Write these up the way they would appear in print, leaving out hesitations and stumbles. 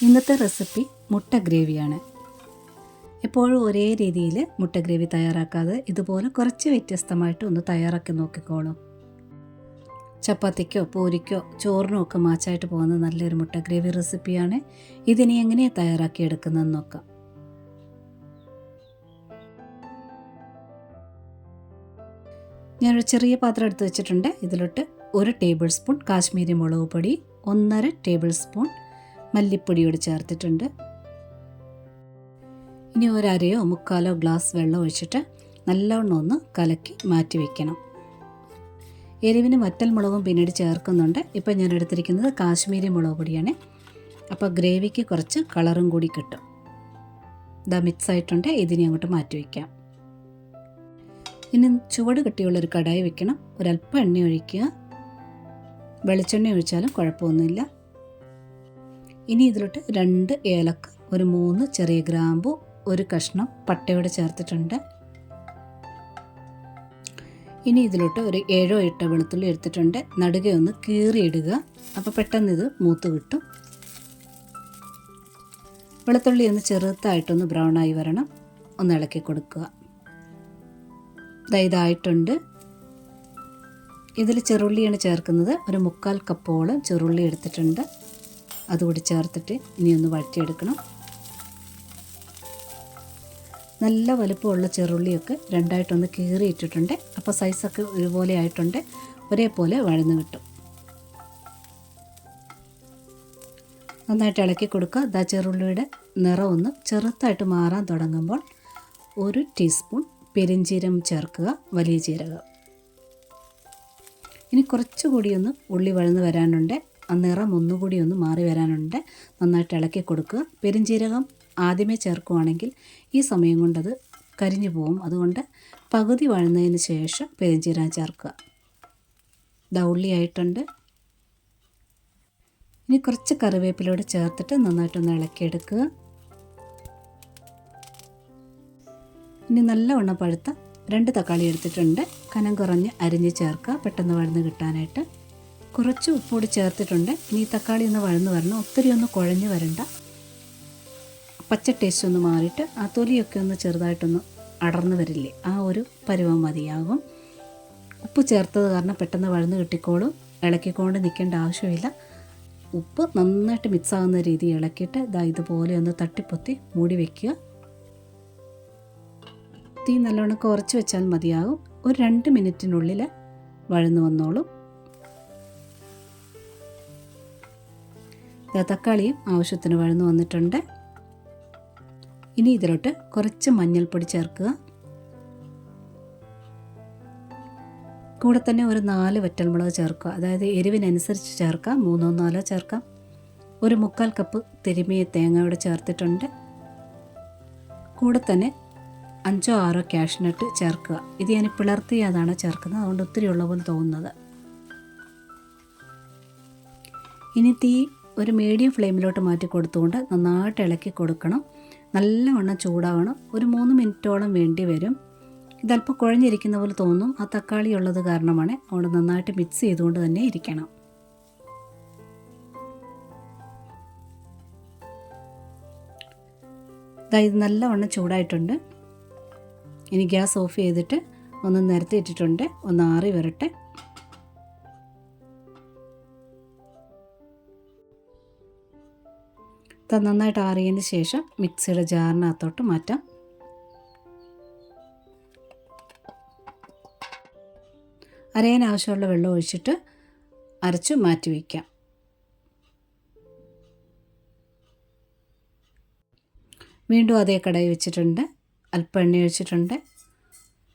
ഇന്നത്തെ റെസിപ്പി മുട്ട ഗ്രേവിയാണ്. എപ്പോഴും ഒരേ രീതിയിൽ മുട്ട ഗ്രേവി തയ്യാറാക്കാതെ ഇതുപോലെ കുറച്ച് വ്യത്യസ്തമായിട്ട് ഒന്ന് തയ്യാറാക്കി നോക്കിക്കോളൂ. ചപ്പാത്തിക്കോ പൂരിക്കോ ചോറിനോ ഒക്കെ മാച്ചായിട്ട് പോകുന്ന നല്ലൊരു മുട്ട ഗ്രേവി റെസിപ്പിയാണ്. ഇതിനി എങ്ങനെയാണ് തയ്യാറാക്കി എടുക്കുന്നതെന്ന് നോക്കാം. ഞാനൊരു ചെറിയ പാത്രം എടുത്ത് വെച്ചിട്ടുണ്ട്. ഇതിലോട്ട് 1 ടേബിൾ സ്പൂൺ കാശ്മീരി മുളക് പൊടി, 1.5 ടേബിൾ സ്പൂൺ മല്ലിപ്പൊടിയോട് ചേർത്തിട്ടുണ്ട്. ഇനി ഒരരയോ മുക്കാലോ ഗ്ലാസ് വെള്ളം ഒഴിച്ചിട്ട് നല്ലവണ്ണം ഒന്ന് കലക്കി മാറ്റി വയ്ക്കണം. എരിവിന് വറ്റൽ മുളകും പിന്നീട് ചേർക്കുന്നുണ്ട്. ഇപ്പോൾ ഞാൻ എടുത്തിരിക്കുന്നത് കാശ്മീരി മുളക് പൊടിയാണ്. അപ്പോൾ ഗ്രേവിക്ക് കുറച്ച് കളറും കൂടി കിട്ടും. ഇതാ മിക്സ് ആയിട്ടുണ്ട്. ഇതിനെ അങ്ങോട്ട് മാറ്റി വയ്ക്കാം. ഇനി ചുവട് കട്ടിയുള്ളൊരു കടായി വെക്കണം. ഒരല്പം എണ്ണ ഒഴിക്കുക. വെളിച്ചെണ്ണ ഒഴിച്ചാലും കുഴപ്പമൊന്നുമില്ല. ഇനി ഇതിലോട്ട് 2 ഏലക്ക, ഒരു 3 ചെറിയ ഗ്രാമ്പു, ഒരു കഷ്ണം പട്ടയോട് ചേർത്തിട്ടുണ്ട്. ഇനി ഇതിലോട്ട് ഒരു 7 or 8 വെളുത്തുള്ളി എടുത്തിട്ടുണ്ട്. നടുകെ ഒന്ന് കീറിയിടുക. അപ്പോൾ പെട്ടെന്ന് ഇത് മൂത്ത് കിട്ടും. വെളുത്തുള്ളി ഒന്ന് ചെറുതായിട്ടൊന്ന് ബ്രൗണായി വരണം. ഒന്ന് ഇളക്കി കൊടുക്കുക. ഇതായിട്ടുണ്ട്. ഇതിൽ ചെറുള്ളിയാണ് ചേർക്കുന്നത്. ഒരു 3/4 കപ്പോളം ചെറുള്ളി എടുത്തിട്ടുണ്ട്. അതുകൂടി ചേർത്തിട്ട് ഇനി ഒന്ന് വഴറ്റിയെടുക്കണം. നല്ല വലുപ്പമുള്ള ചെറുള്ളിയൊക്കെ രണ്ടായിട്ടൊന്ന് കീറിയിട്ടിട്ടുണ്ട്. അപ്പോൾ സൈസൊക്കെ ഒരുപോലെ ആയിട്ടുണ്ട്. ഒരേപോലെ വഴന്ന് കിട്ടും. നന്നായിട്ട് ഇളക്കി കൊടുക്കുക. ചെറുള്ളിയുടെ നിറം ഒന്ന് ചെറുതായിട്ട് മാറാൻ തുടങ്ങുമ്പോൾ 1 ടീസ്പൂൺ പെരിഞ്ജീരകം ചേർക്കുക, വലിയ ജീരകം. ഇനി കുറച്ചുകൂടി ഒന്ന് ഉള്ളി വഴന്ന് വരാനുണ്ട്. ആ നിറം ഒന്നുകൂടി ഒന്ന് മാറി വരാനുണ്ട്. നന്നായിട്ട് ഇളക്കി കൊടുക്കുക. പെരിഞ്ജീരകം ആദ്യമേ ചേർക്കുകയാണെങ്കിൽ ഈ സമയം കൊണ്ടത് കരിഞ്ഞു പോകും. അതുകൊണ്ട് പകുതി വഴന്നതിന് ശേഷം പെരിഞ്ജീരകം ചേർക്കുക. ഉള്ളി ആയിട്ടുണ്ട്. ഇനി കുറച്ച് കറിവേപ്പിലൂടെ ചേർത്തിട്ട് നന്നായിട്ടൊന്ന് ഇളക്കിയെടുക്കുക. ഇനി നല്ലവണ്ണം പഴുത്ത 2 തക്കാളി എടുത്തിട്ടുണ്ട്. കനം കുറഞ്ഞ് അരിഞ്ഞ് ചേർക്കുക, പെട്ടെന്ന് വഴന്ന് കിട്ടാനായിട്ട്. കുറച്ച് ഉപ്പുകൂടി ചേർത്തിട്ടുണ്ട്. ഇനി തക്കാളി ഒന്ന് വഴന്ന് വരണം. ഒത്തിരി ഒന്ന് കുഴഞ്ഞ് വരണ്ട. പച്ച ടേസ്റ്റ് ഒന്ന് മാറിയിട്ട് ആ തൊലിയൊക്കെ ഒന്ന് ചെറുതായിട്ടൊന്ന് അടർന്ന് വരില്ലേ, ആ ഒരു പരുവം മതിയാകും. ഉപ്പ് ചേർത്തത് കാരണം പെട്ടെന്ന് വഴന്ന് കിട്ടിക്കോളും. ഇളക്കിക്കൊണ്ട് നിൽക്കേണ്ട ആവശ്യമില്ല. ഉപ്പ് നന്നായിട്ട് മിക്സ് ആകുന്ന രീതി ഇളക്കിയിട്ട് ഇതുപോലെ ഒന്ന് തട്ടിപ്പൊത്തി മൂടി വയ്ക്കുക. തീ നല്ലോണം കുറച്ച് വെച്ചാൽ മതിയാകും. ഒരു 2 മിനിറ്റിനുള്ളിൽ വഴന്ന് വന്നോളും. തക്കാളിയും ആവശ്യത്തിന് വഴന്ന് വന്നിട്ടുണ്ട്. ഇനി ഇതിലോട്ട് കുറച്ച് മഞ്ഞൾപ്പൊടി ചേർക്കുക. കൂടെ തന്നെ ഒരു 4 വറ്റൽമുളക് ചേർക്കുക. അതായത് എരിവിനനുസരിച്ച് ചേർക്കാം. 3 or 4 ചേർക്കാം. ഒരു 3/4 കപ്പ് തിരുമിയ തേങ്ങയോട് ചേർത്തിട്ടുണ്ട്. കൂടെ തന്നെ 5 or 6 കാഷ്നട്ട് ചേർക്കുക. ഇത് ഞാൻ പിളർത്തിയതാണ് ചേർക്കുന്നത്, അതുകൊണ്ട് ഒത്തിരി ഉള്ള പോലെ തോന്നുന്നത്. ഇനി തീ ഒരു മീഡിയം ഫ്ലെയിമിലോട്ട് മാറ്റി കൊടുത്തുകൊണ്ട് നന്നായിട്ട് ഇളക്കി കൊടുക്കണം. നല്ലവണ്ണം ചൂടാവണം. ഒരു 3 മിനിറ്റോളം വേണ്ടി വരും. ഇതല്പം കുഴഞ്ഞിരിക്കുന്ന പോലെ തോന്നും. ആ തക്കാളി ഉള്ളത് കാരണമാണ്. അതുകൊണ്ട് നന്നായിട്ട് മിക്സ് ചെയ്തുകൊണ്ട് തന്നെ ഇരിക്കണം. ഇത് നല്ലവണ്ണം ചൂടായിട്ടുണ്ട്. ഇനി ഗ്യാസ് ഓഫ് ചെയ്തിട്ട് ഒന്ന് നിരത്തി ഇട്ടിട്ടുണ്ട്. ഒന്ന് ആറി വരട്ടെ. നന്നായിട്ട് ആറിയതിന് ശേഷം മിക്സിയുടെ ജാറിനകത്തോട്ട് മാറ്റാം. അരയാൻ ആവശ്യമുള്ള വെള്ളം ഒഴിച്ചിട്ട് അരച്ച് മാറ്റി വയ്ക്കാം. വീണ്ടും അതേ കടായി വെച്ചിട്ടുണ്ട്. അല്പം എണ്ണ ഒഴിച്ചിട്ടുണ്ട്.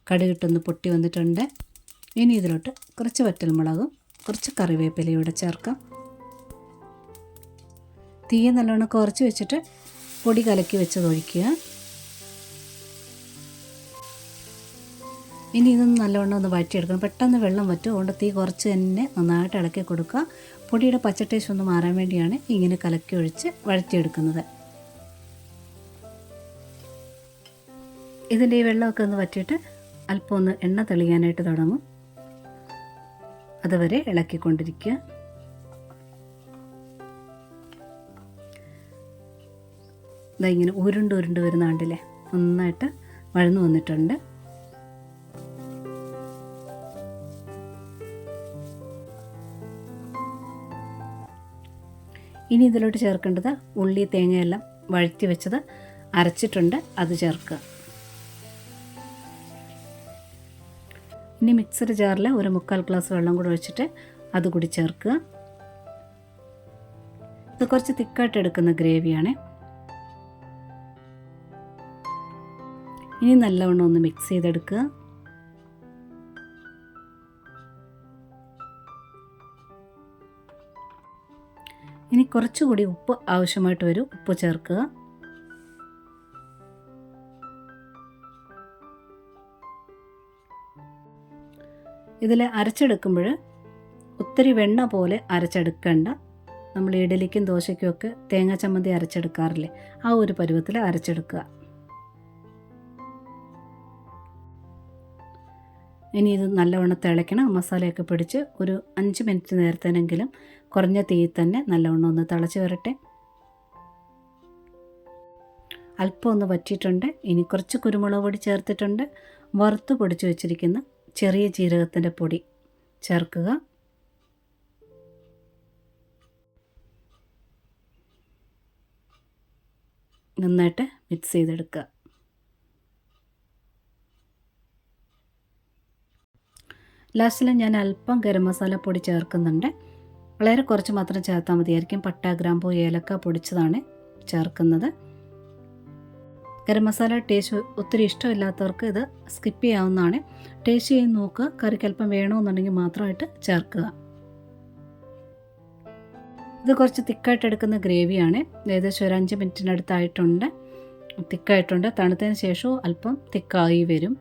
കടുകിട്ടൊന്ന് പൊട്ടി വന്നിട്ടുണ്ട്. ഇനി ഇതിലോട്ട് കുറച്ച് വറ്റൽമുളകും കുറച്ച് കറിവേപ്പിലയൂടെ ചേർക്കാം. തീയെ നല്ലോണം കുറച്ച് വെച്ചിട്ട് പൊടി കലക്കി വെച്ചത് ഒഴിക്കുക. ഇനി ഇതൊന്ന് നല്ലവണ്ണം ഒന്ന് വഴറ്റിയെടുക്കണം. പെട്ടെന്ന് വെള്ളം വറ്റും. അതുകൊണ്ട് തീ കുറച്ച് തന്നെ നന്നായിട്ട് ഇളക്കി കൊടുക്കുക. പൊടിയുടെ പച്ച ടേസ്റ്റ് ഒന്ന് മാറാൻ വേണ്ടിയാണ് ഇങ്ങനെ കലക്കി ഒഴിച്ച് വഴറ്റിയെടുക്കുന്നത്. ഇതിൻ്റെ ഈ വെള്ളമൊക്കെ ഒന്ന് വറ്റിയിട്ട് അല്പം ഒന്ന് എണ്ണ തെളിയാനായിട്ട് തുടങ്ങും. അതുവരെ ഇളക്കിക്കൊണ്ടിരിക്കുക. ഇതാ ഇങ്ങനെ ഉരുണ്ട് വരുന്ന കണ്ടില്ലേ, നന്നായിട്ട് വഴന്നു വന്നിട്ടുണ്ട്. ഇനി ഇതിലോട്ട് ചേർക്കേണ്ടത് ഉള്ളി തേങ്ങയെല്ലാം വഴറ്റി വെച്ചത് അരച്ചിട്ടുണ്ട്, അത് ചേർക്കുക. ഇനി മിക്സർ ജാറിൽ ഒരു 3/4 ഗ്ലാസ് വെള്ളം കൂടെ ഒഴിച്ചിട്ട് അതുകൂടി ചേർക്കുക. ഇത് കുറച്ച് തിക്കായിട്ട് എടുക്കുന്ന ഗ്രേവിയാണ്. ഇനി നല്ലവണ്ണം ഒന്ന് മിക്സ് ചെയ്തെടുക്കുക. ഇനി കുറച്ചുകൂടി ഉപ്പ് ആവശ്യമായിട്ട് വരും, ഉപ്പ് ചേർക്കുക. ഇതിൽ അരച്ചെടുക്കുമ്പോൾ ഒത്തിരി വെണ്ണ പോലെ അരച്ചെടുക്കേണ്ട. നമ്മൾ ഇഡലിക്കും ദോശയ്ക്കും ഒക്കെ തേങ്ങാ ചമ്മന്തി അരച്ചെടുക്കാറില്ലേ, ആ ഒരു പരുവത്തിൽ അരച്ചെടുക്കുക. ഇനി ഇത് നല്ലവണ്ണം തിളയ്ക്കണം. മസാലയൊക്കെ പിടിച്ച് ഒരു 5 മിനിറ്റ് നേരത്തേനെങ്കിലും കുറഞ്ഞ തീയിൽ തന്നെ നല്ലവണ്ണം ഒന്ന് തിളച്ച് വരട്ടെ. അല്പം ഒന്ന് വറ്റിയിട്ടുണ്ട്. ഇനി കുറച്ച് കുരുമുളക് പൊടി ചേർത്തിട്ടുണ്ട്. വറുത്ത് പൊടിച്ച് വെച്ചിരിക്കുന്ന ചെറിയ ജീരകത്തിൻ്റെ പൊടി ചേർക്കുക. നന്നായിട്ട് മിക്സ് ചെയ്തെടുക്കുക. ലാസ്റ്റിൽ ഞാൻ അല്പം ഗരം മസാല പൊടി ചേർക്കുന്നുണ്ട്. വളരെ കുറച്ച് മാത്രം ചേർത്താൽ മതിയായിരിക്കും. പട്ട, ഗ്രാമ്പൂ, ഏലക്ക പൊടിച്ചതാണ് ചേർക്കുന്നത്. ഗരം മസാല ടേസ്റ്റ് ഒത്തിരി ഇഷ്ടമില്ലാത്തവർക്ക് ഇത് സ്കിപ്പ് ചെയ്യാവുന്നതാണ്. ടേസ്റ്റ് ചെയ്ത് നോക്കുക. കറിക്ക് അല്പം വേണമെന്നുണ്ടെങ്കിൽ മാത്രമായിട്ട് ചേർക്കുക. ഇത് കുറച്ച് തിക്കായിട്ട് എടുക്കുന്ന ഗ്രേവിയാണ്. ഏകദേശം ഒരു 5 മിനിറ്റിനടുത്തായിട്ടുണ്ട്. തിക്കായിട്ടുണ്ട്. തണുത്തതിന് ശേഷവും അല്പം തിക്കായി വരും.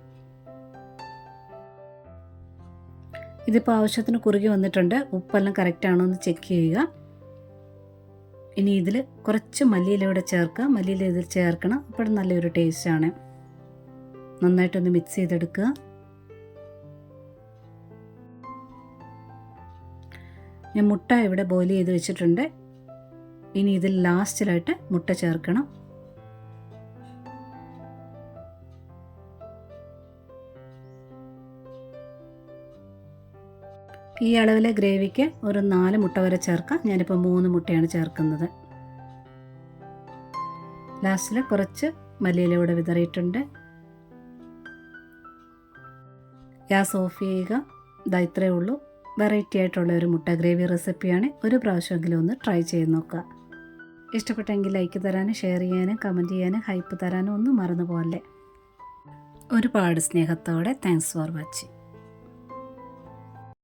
ഇതിപ്പോൾ ആവശ്യത്തിന് കുറുകി വന്നിട്ടുണ്ട്. ഉപ്പെല്ലാം കറക്റ്റ് ആണോ എന്ന് ചെക്ക് ചെയ്യുക. ഇനി ഇതിൽ കുറച്ച് മല്ലിയിലൂടെ ചേർക്കുക. മല്ലിയില ഇതിൽ ചേർക്കണം, അപ്പോൾ നല്ലൊരു ടേസ്റ്റാണ്. നന്നായിട്ടൊന്ന് മിക്സ് ചെയ്തെടുക്കുക. ഞാൻ മുട്ട ഇവിടെ ബോയിൽ ചെയ്ത് വെച്ചിട്ടുണ്ട്. ഇനി ഇതിൽ ലാസ്റ്റിലായിട്ട് മുട്ട ചേർക്കണം. ഈ അളവിലെ ഗ്രേവിക്ക് ഒരു 4 മുട്ട വരെ ചേർക്കാം. ഞാനിപ്പോൾ 3 മുട്ടയാണ് ചേർക്കുന്നത്. ലാസ്റ്റിൽ കുറച്ച് മല്ലിയിലൂടെ വിതറിയിട്ടുണ്ട്. ഗ്യാസ് ഓഫ് ചെയ്യുക. ഇതാ ഇത്രയേ ഉള്ളൂ. വെറൈറ്റി ആയിട്ടുള്ള ഒരു മുട്ട ഗ്രേവി റെസിപ്പിയാണ്. ഒരു പ്രാവശ്യമെങ്കിലും ഒന്ന് ട്രൈ ചെയ്ത് നോക്കുക. ഇഷ്ടപ്പെട്ടെങ്കിൽ ലൈക്ക് തരാനും ഷെയർ ചെയ്യാനും കമൻറ്റ് ചെയ്യാനും ഹൈപ്പ് തരാനും ഒന്നും മറന്നു പോകല്ലേ. ഒരുപാട് സ്നേഹത്തോടെ താങ്ക്സ് ഫോർ വാച്ചിങ്.